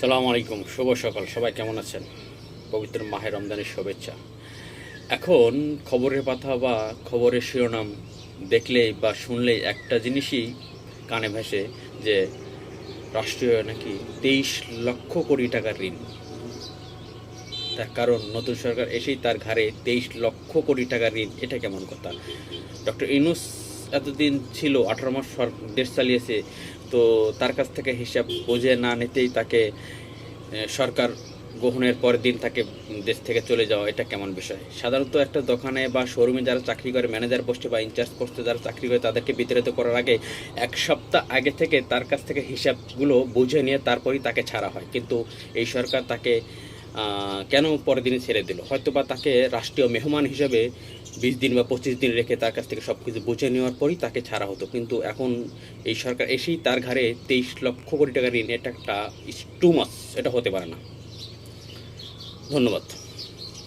সালামু আলাইকুম, শুভ সকাল। সবাই কেমন আছেন? পবিত্র মাহে রমজানের শুভেচ্ছা। এখন খবরের পাতা বা খবরের শিরোনাম দেখলেই বা শুনলেই একটা জিনিসই কানে ভাসে যে রাষ্ট্রীয় নাকি 23 লক্ষ কোটি টাকার ঋণ। তার কারণ নতুন সরকার এসেই তার ঘাড়ে 23 লক্ষ কোটি টাকার ঋণ। এটা কেমন কথা? ডক্টর ইউনূস এতদিন ছিল, 18 মাস দেশ চালিয়েছে, তো তার কাছ থেকে হিসাব বুঝে না নিতেই তাকে সরকার গ্রহণের পরের দিন তাকে দেশ থেকে চলে যাওয়া, এটা কেমন বিষয়? সাধারণত একটা দোকানে বা শোরুমে যারা চাকরি করে, ম্যানেজার পোস্টে বা ইনচার্জ পোস্টে যারা চাকরি করে, তাদেরকে বিতাড়িত করার আগে 1 সপ্তাহ আগে থেকে তার কাছ থেকে হিসাবগুলো বুঝে নিয়ে তারপরই তাকে ছাড়া হয়। কিন্তু এই সরকার তাকে কেন পরের দিনে ছেড়ে দিল? হয়তো বা তাকে রাষ্ট্রীয় মেহমান হিসেবে 20 দিন বা 25 দিন রেখে তার কাছ থেকে সব কিছু বুঝে নেওয়ার পরই তাকে ছাড়া হতো। কিন্তু এখন এই সরকার এসেই তার ঘাড়ে 23 লক্ষ কোটি টাকা ঋণ। এটা একটা টু মাচ, এটা হতে পারে না। ধন্যবাদ।